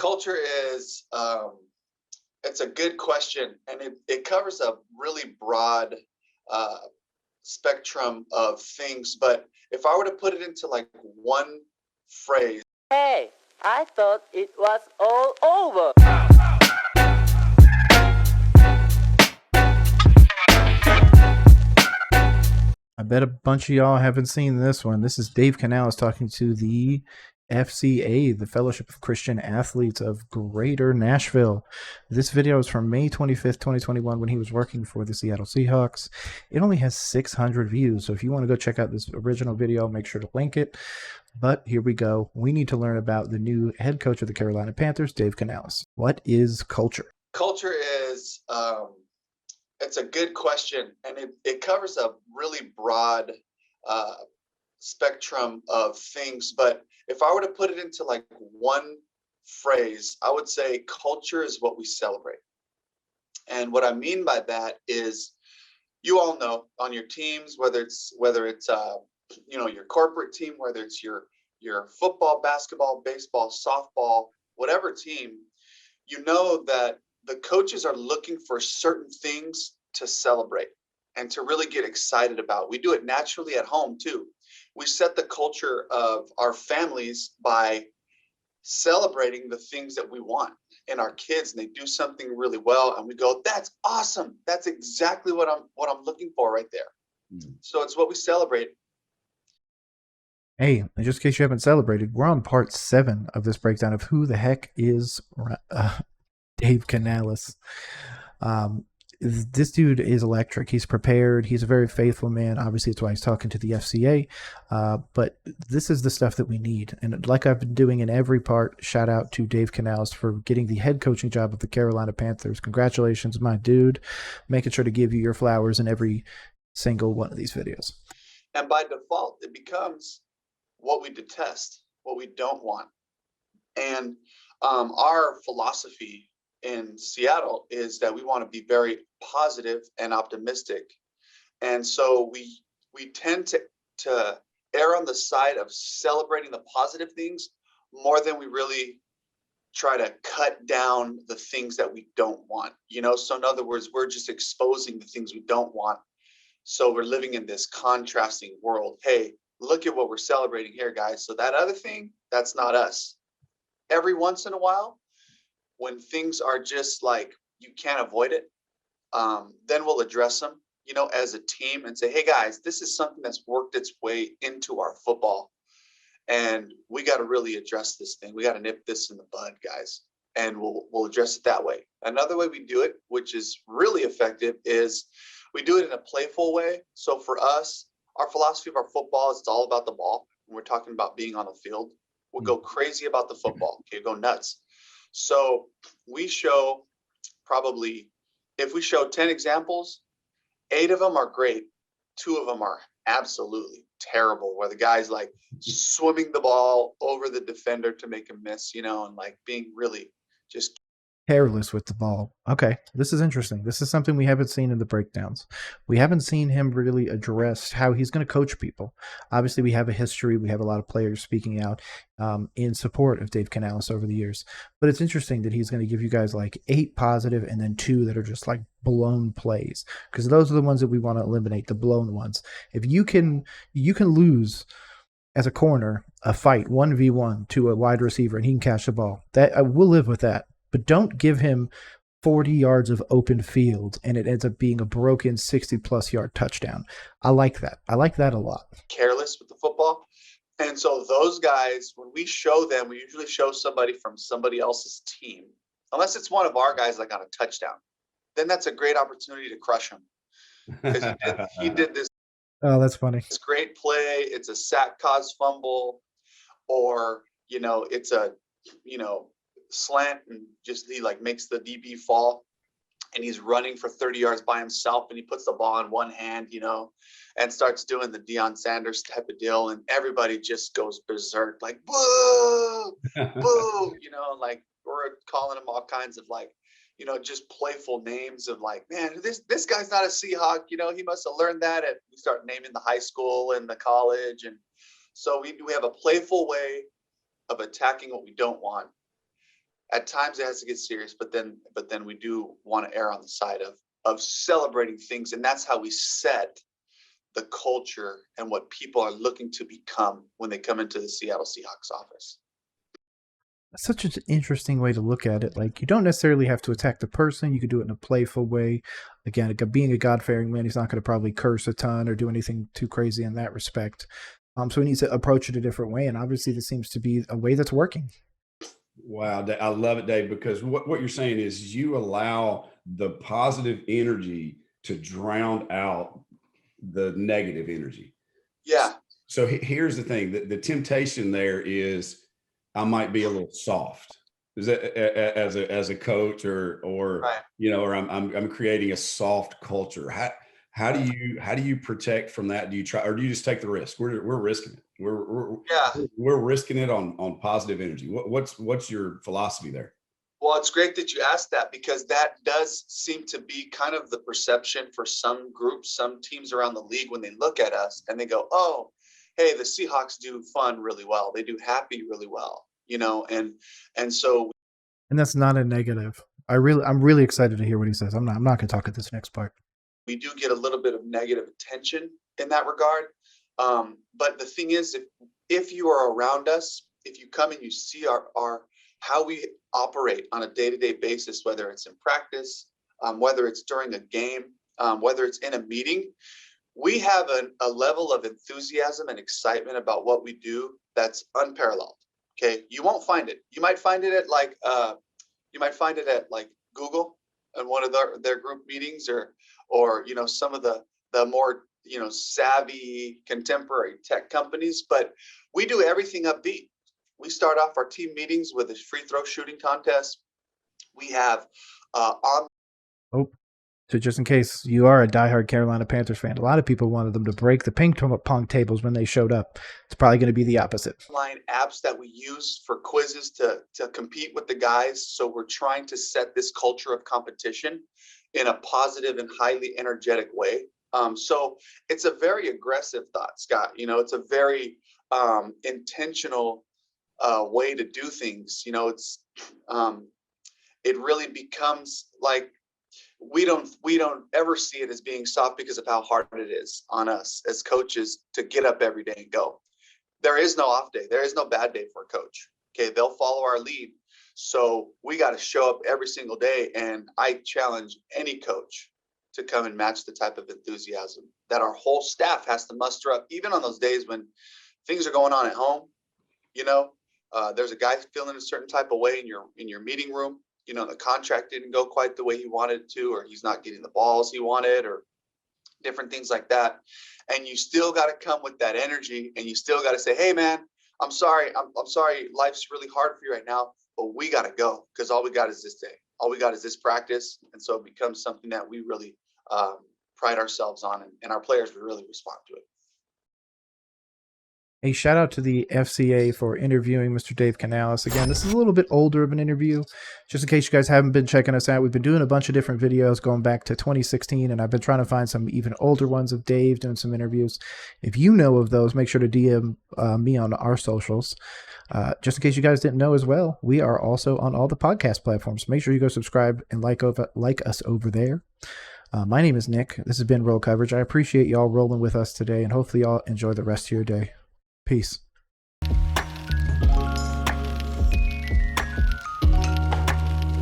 Culture is it's a good question, and it covers a really broad uh, spectrum of things. But if I were to put it into like one phrase, Hey, I thought it was all over. I bet a bunch of y'all haven't seen this one. This is Dave Canales talking to the FCA, the Fellowship of Christian Athletes of Greater Nashville. This video is from May 25th, 2021, when he was working for the Seattle Seahawks. It only has 600 views, so if you want to go check out this original video, make sure to link it. But here we go. We need to learn about the new head coach of the Carolina Panthers, Dave Canales. What is culture? culture is it's a good question, and it covers a really broad uh, spectrum of things. But if I were to put it into like one phrase, I would say culture is what we celebrate. And what I mean by that is, you all know on your teams, whether it's your corporate team, whether it's your football, basketball, baseball, softball, whatever team, you know that the coaches are looking for certain things to celebrate and to really get excited about. We do it naturally at home too. We set the culture of our families by celebrating the things that we want in our kids, and they do something really well, and we go, "That's awesome! That's exactly what I'm looking for right there." So it's what we celebrate. Hey, just in case you haven't celebrated, we're on part 7 of this breakdown of who the heck is Dave Canales. This dude is electric. He's prepared. He's a very faithful man. Obviously, that's why he's talking to the FCA. But this is the stuff that we need. And like I've been doing in every part, shout out to Dave Canales for getting the head coaching job of the Carolina Panthers. Congratulations, my dude. Making sure to give you your flowers in every single one of these videos. And by default, it becomes what we detest, what we don't want. And our philosophy in Seattle is that we want to be very positive and optimistic. And so we tend to err on the side of celebrating the positive things more than we really try to cut down the things that we don't want. So in other words, we're just exposing the things we don't want. So we're living in this contrasting world. Hey, look at what we're celebrating here, guys. So that other thing, that's not us. Every once in a while, when things are just like you can't avoid it, then we'll address them, as a team and say, "Hey guys, this is something that's worked its way into our football, and we got to really address this thing. We got to nip this in the bud, guys." And we'll address it that way. Another way we do it, which is really effective, is we do it in a playful way. So for us, our philosophy of our football is it's all about the ball. When we're talking about being on the field, we'll go crazy about the football. Okay, go nuts. So we show probably, if we show 10 examples, 8 of them are great. 2 of them are absolutely terrible, where the guy's like swimming the ball over the defender to make him miss, and like being really just Careless with the ball. Okay, this is interesting. This is something we haven't seen in the breakdowns. We haven't seen him really address how he's going to coach people. Obviously, we have a history. We have a lot of players speaking out in support of Dave Canales over the years. But it's interesting that he's going to give you guys like 8 positive and then 2 that are just like blown plays, because those are the ones that we want to eliminate, the blown ones. If you can lose as a corner a fight 1v1 to a wide receiver and he can catch the ball, that I will live with that. But don't give him 40 yards of open field and it ends up being a broken 60-plus yard touchdown. I like that. I like that a lot. Careless with the football. And so those guys, when we show them, we usually show somebody from somebody else's team, unless it's one of our guys like on a touchdown. Then that's a great opportunity to crush him. Because he did this. Oh, that's funny. It's great play. It's a sack cause fumble, or, it's a, slant, and just he like makes the DB fall, and he's running for 30 yards by himself, and he puts the ball in one hand, and starts doing the Deion Sanders type of deal, and everybody just goes berserk, like boo, boo, like we're calling him all kinds of like, just playful names of like, man, this guy's not a Seahawk, he must have learned that at. We start naming the high school and the college, and so we have a playful way of attacking what we don't want. at times it has to get serious, but then we do want to err on the side of celebrating things, and that's how we set the culture and what people are looking to become when they come into the Seattle Seahawks office. That's such an interesting way to look at it. Like, you don't necessarily have to attack the person. You could do it in a playful way. Again, being a God-fearing man, he's not going to probably curse a ton or do anything too crazy in that respect. So he needs to approach it a different way, and obviously this seems to be a way that's working. Wow, I love it, Dave, because what you're saying is you allow the positive energy to drown out the negative energy. Yeah. So here's the thing: the temptation there is I might be a little soft. Is that as a coach or Right. or I'm creating a soft culture. How do you protect from that? Do you try, or do you just take the risk? We're risking it. We're risking it on positive energy. What's your philosophy there? Well, it's great that you asked that, because that does seem to be kind of the perception for some groups, some teams around the league, when they look at us and they go, oh, hey, the Seahawks do fun really well. They do happy really well, and so. And that's not a negative. I'm really excited to hear what he says. I'm not going to talk at this next part. We do get a little bit of negative attention in that regard. But the thing is, if you are around us, if you come and you see our how we operate on a day-to-day basis, whether it's in practice, whether it's during a game, whether it's in a meeting, we have a level of enthusiasm and excitement about what we do that's unparalleled. Okay, you won't find it. You might find it at like Google and one of their group meetings, or some of the more savvy contemporary tech companies, but we do everything upbeat. We start off our team meetings with a free throw shooting contest. We have So just in case you are a diehard Carolina Panthers fan, a lot of people wanted them to break the ping pong tables when they showed up. It's probably going to be the opposite. Online apps that we use for quizzes to compete with the guys. So we're trying to set this culture of competition in a positive and highly energetic way. So it's a very aggressive thought, Scott. It's a very intentional way to do things. It's it really becomes like we don't ever see it as being soft because of how hard it is on us as coaches to get up every day and go. There is no off day. There is no bad day for a coach. Okay, they'll follow our lead. So we got to show up every single day. And I challenge any coach to come and match the type of enthusiasm that our whole staff has to muster up, even on those days when things are going on at home. There's a guy feeling a certain type of way in your meeting room. The contract didn't go quite the way he wanted it to, or he's not getting the balls he wanted, or different things like that. And you still got to come with that energy, and you still got to say, hey man, I'm sorry. I'm sorry. Life's really hard for you right now, but we got to go, because all we got is this day. All we got is this practice. And so it becomes something that we really pride ourselves on, and our players really respond to it. A shout out to the FCA for interviewing Mr. Dave Canales. Again, this is a little bit older of an interview. Just in case you guys haven't been checking us out, we've been doing a bunch of different videos going back to 2016, and I've been trying to find some even older ones of Dave doing some interviews. If you know of those, make sure to DM me on our socials. Just in case you guys didn't know as well, we are also on all the podcast platforms. Make sure you go subscribe and like us over there. My name is Nick. This has been Roll Coverage. I appreciate y'all rolling with us today, and hopefully y'all enjoy the rest of your day. Peace.